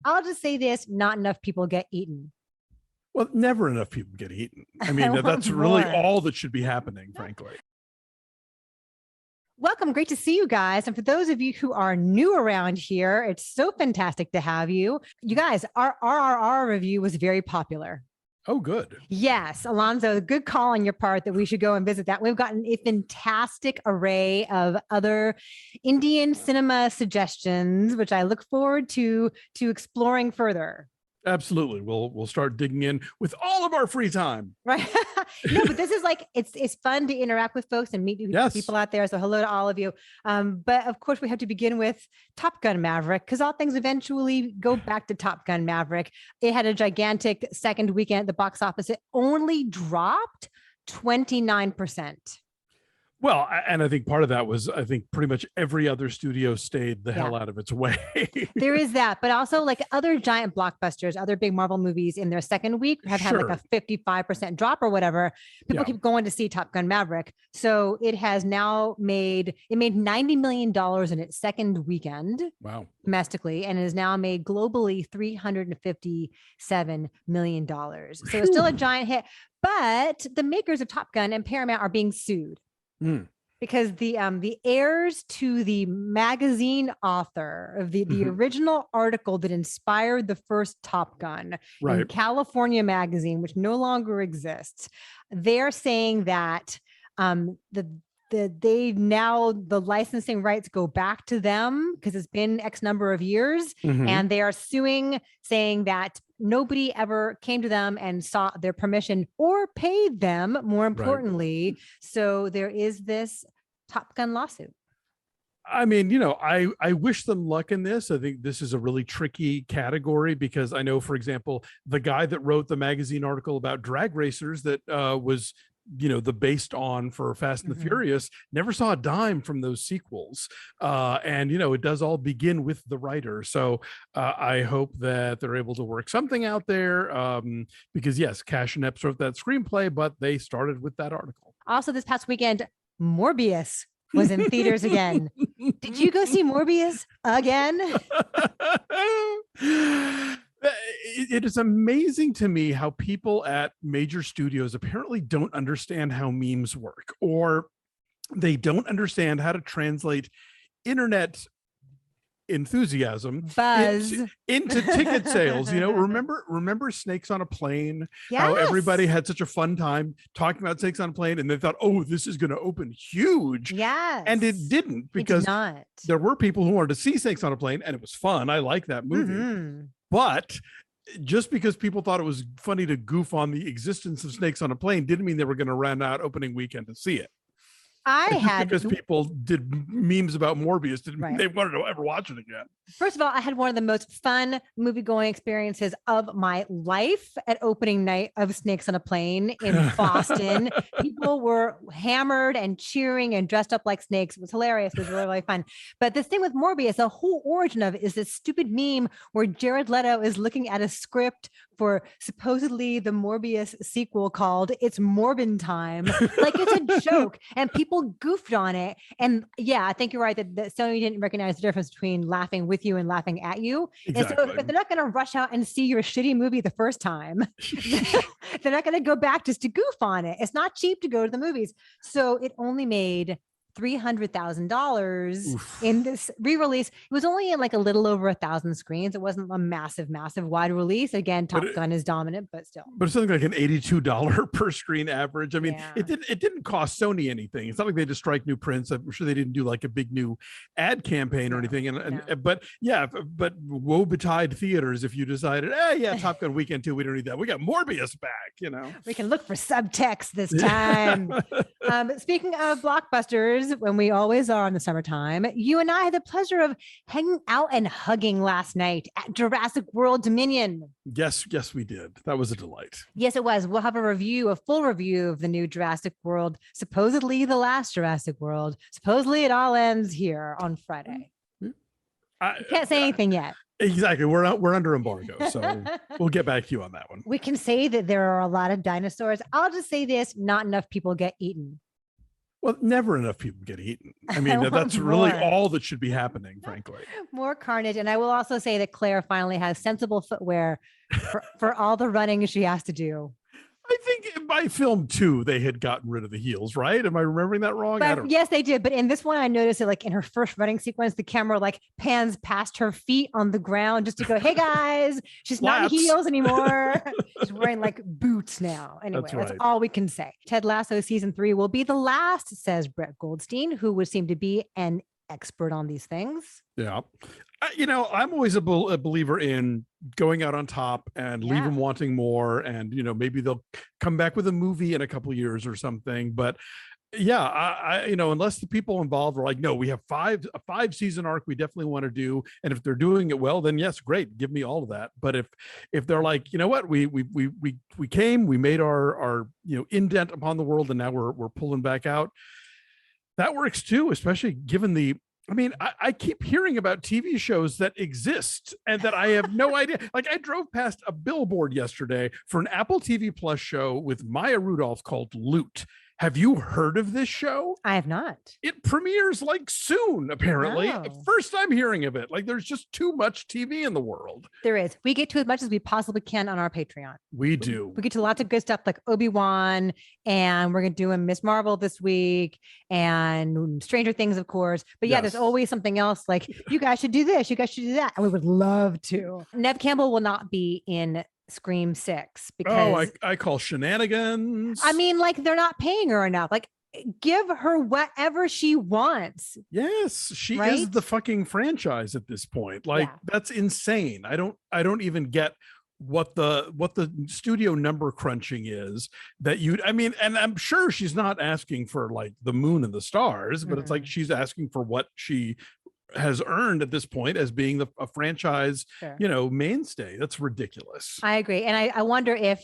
I'll just say this, not enough people get eaten. Well, never enough people get eaten. I mean, that's really all that should be happening, frankly. Welcome. Great to see you guys. And for those of you who are new around here, it's so fantastic to have you. You guys, our RRR review was very popular. Oh, good. Yes, Alonso, good call on your part that we should go and visit that. We've gotten a fantastic array of other Indian cinema suggestions, which I look forward to exploring further. Absolutely. We'll start digging in with all of our free time. Right. No, but this is like, it's fun to interact with folks and meet people out there. So hello to all of you. But of course we have to begin with Top Gun Maverick, because all things eventually go back to Top Gun Maverick. It had a gigantic second weekend at the box office. It only dropped 29%. Well, and I think part of that was, I think pretty much every other studio stayed the hell out of its way. There is that, but also like other giant blockbusters, other big Marvel movies in their second week have had like a 55% drop or whatever. People keep going to see Top Gun Maverick. So it has now made $90 million in its second weekend. Wow. Domestically, and has now made globally $357 million. So it's still a giant hit, but the makers of Top Gun and Paramount are being sued. Because the heirs to the magazine author of the original article that inspired the first Top Gun in California Magazine, which no longer exists, they're saying that the licensing rights go back to them because it's been X number of years, and they are suing, saying that nobody ever came to them and sought their permission or paid them, more importantly. So there is this Top Gun lawsuit. I mean, you know, I wish them luck in this. I think this is a really tricky category because I know, for example, the guy that wrote the magazine article about drag racers that was, you know, the based on for Fast and the Furious, never saw a dime from those sequels. And, you know, it does all begin with the writer. So I hope that they're able to work something out there because, yes, Cash and Epps wrote that screenplay, but they started with that article. Also, this past weekend, Morbius was in theaters again. Did you go see Morbius again? It is amazing to me how people at major studios apparently don't understand how memes work, or they don't understand how to translate internet enthusiasm buzz into ticket sales. You know, remember Snakes on a Plane? Yes. How everybody had such a fun time talking about Snakes on a Plane, and they thought, oh, this is going to open huge. Yes. And it didn't, because there were people who wanted to see Snakes on a Plane, and it was fun. I like that movie. But just because people thought it was funny to goof on the existence of Snakes on a Plane didn't mean they were going to run out opening weekend to see it. Because people did memes about Morbius, they wanted to ever watch it again. First of all, I had one of the most fun movie-going experiences of my life at opening night of Snakes on a Plane in Boston. People were hammered and cheering and dressed up like snakes. It was hilarious. It was really, really fun. But this thing with Morbius, the whole origin of it is this stupid meme where Jared Leto is looking at a script for supposedly the Morbius sequel called It's Morbin Time. Like, it's a joke, and people goofed on it. And yeah, I think you're right that Sony didn't recognize the difference between laughing with you and laughing at you. Exactly. And so if they're not going to rush out and see your shitty movie the first time, they're not going to go back just to goof on it. It's not cheap to go to the movies. So it only made $300,000 in this re-release. It was only in like a little over 1,000 screens. It wasn't a massive wide release. Again, Top Gun is dominant, but still. But it's something like an $82 per screen average. I mean, it didn't cost Sony anything. It's not like they had to strike new prints. I'm sure they didn't do like a big new ad campaign or anything. But woe betide theaters if you decided, Top Gun weekend 2, we don't need that. We got Morbius back, you know. We can look for subtext this time. Speaking of blockbusters, when we always are in the summertime, you and I had the pleasure of hanging out and hugging last night at Jurassic World Dominion. Yes, we did. That was a delight. Yes, it was. We'll have a full review of the new Jurassic World, supposedly the last Jurassic World. Supposedly it all ends here on Friday. I can't say anything yet. Exactly. We're under embargo, so we'll get back to you on that one. We can say that there are a lot of dinosaurs. I'll just say this, not enough people get eaten. Well, never enough people get eaten. I I mean, want that's really more. all that should be happening, frankly. More carnage. And I will also say that Claire finally has sensible footwear for all the running she has to do. I think by film 2, they had gotten rid of the heels, right? Am I remembering that wrong? I But don't yes, they did. But in this one, I noticed that like in her first running sequence, the camera like pans past her feet on the ground just to go, hey guys, she's not in Flats. heels anymore. She's wearing like boots now. Anyway, that's right. all we can say. Ted Lasso season 3 will be the last, says Brett Goldstein, who would seem to be an expert on these things. Yeah. I'm always a believer in going out on top and leave them wanting more. And, maybe they'll come back with a movie in a couple of years or something. But yeah, I unless the people involved are like, no, we have a 5-season arc we definitely want to do. And if they're doing it well, then yes, great. Give me all of that. But if they're like, you know what, we came, we made our indent upon the world, and now we're pulling back out. That works too, especially given I keep hearing about TV shows that exist and that I have no idea. Like, I drove past a billboard yesterday for an Apple TV Plus show with Maya Rudolph called Loot. Have you heard of this show? I have not. It premieres like soon, apparently. Oh. First time hearing of it. Like, there's just too much TV in the world. There is. We get to as much as we possibly can on our Patreon. We do. We get to lots of good stuff like Obi-Wan, and we're going to do a Miss Marvel this week, and Stranger Things, of course. But yeah, Yes. there's always something else like, you guys should do this, you guys should do that. And we would love to. Neve Campbell will not be in Scream 6 because I call shenanigans. I mean, like, they're not paying her enough. Like, give her whatever she wants. Yes, she Right? is the fucking franchise at this point. Like, that's insane. I don't even get what the studio number crunching is that and I'm sure she's not asking for like the moon and the stars, but it's like she's asking for what she has earned at this point as being a franchise, mainstay. That's ridiculous. I agree. And I wonder if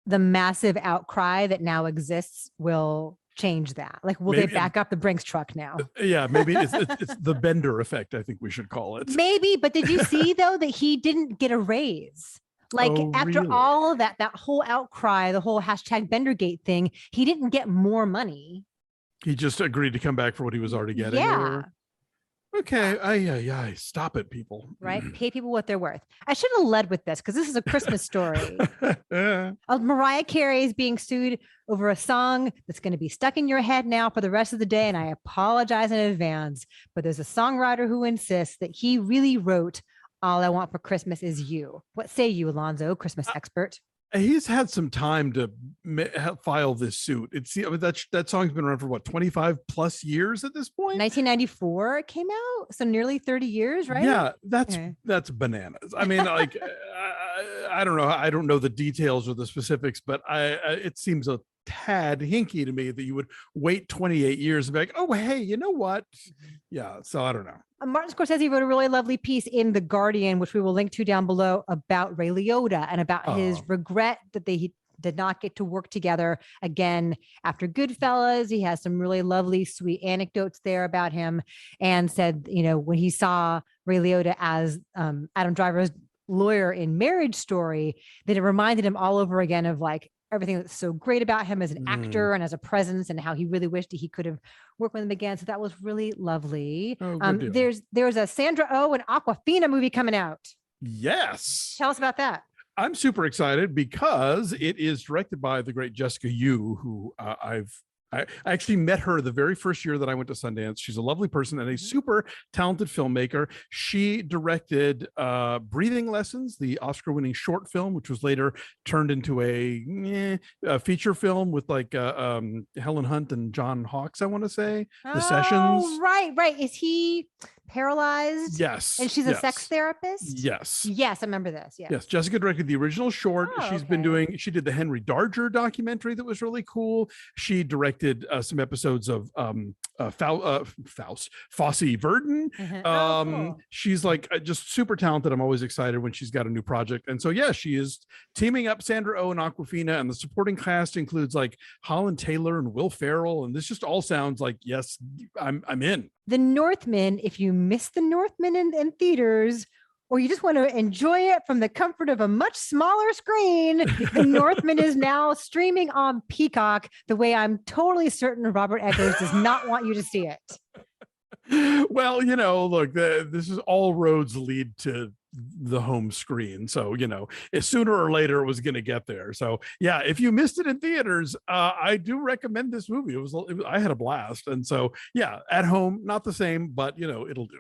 the massive outcry that now exists will change that. Like, will they back up the Brinks truck now? Yeah, maybe it's the Bender effect, I think we should call it. Maybe, but did you see though that he didn't get a raise? Like, after really? all of that whole outcry, the whole #Bendergate thing, he didn't get more money. He just agreed to come back for what he was already getting. Yeah. Okay. Stop it, people. Right? Pay people what they're worth. I should have led with this because this is a Christmas story. Mariah Carey is being sued over a song that's going to be stuck in your head now for the rest of the day. And I apologize in advance, but there's a songwriter who insists that he really wrote All I Want for Christmas Is You. What say you, Alonso, Christmas expert? He's had some time to file this suit. That song's been around for what, 25 plus years at this point? 1994 it came out, so nearly 30 years, right? Yeah, that's bananas. I mean, like, I don't know. I don't know the details or the specifics, but it seems a tad hinky to me that you would wait 28 years and be like, oh, hey, you know what? Yeah, so I don't know. Martin Scorsese wrote a really lovely piece in The Guardian, which we will link to down below, about Ray Liotta and about his regret that they did not get to work together again after Goodfellas. He has some really lovely, sweet anecdotes there about him, and said, when he saw Ray Liotta as Adam Driver's lawyer in Marriage Story, that it reminded him all over again of like everything that's so great about him as an actor and as a presence, and how he really wished that he could have worked with him again. So that was really lovely. There's a Sandra Oh and Aquafina movie coming out. Yes. Tell us about that. I'm super excited because it is directed by the great Jessica Yu, who I actually met her the very first year that I went to Sundance. She's a lovely person and a super talented filmmaker. She directed Breathing Lessons, the Oscar-winning short film, which was later turned into a feature film with like Helen Hunt and John Hawkes, I want to say. The Sessions. Right. Is he paralyzed? Yes. And she's a sex therapist? Yes. Yes, I remember this. Yes. Jessica directed the original short. She did the Henry Darger documentary that was really cool. She directed some episodes of Fosse Verdon. Cool. She's like just super talented. I'm always excited when she's got a new project. And so, yeah, she is teaming up Sandra Oh and Aquafina, and the supporting cast includes like Holland Taylor and Will Ferrell. And this just all sounds like, yes, I'm in. The Northman, if you missed The Northman in theaters, or you just want to enjoy it from the comfort of a much smaller screen, The Northman is now streaming on Peacock, the way I'm totally certain Robert Eggers does not want you to see it. Well, look, this is all roads lead to the home screen. So, sooner or later it was going to get there. So yeah, if you missed it in theaters, I do recommend this movie. I had a blast. And so, yeah, at home, not the same, but it'll do.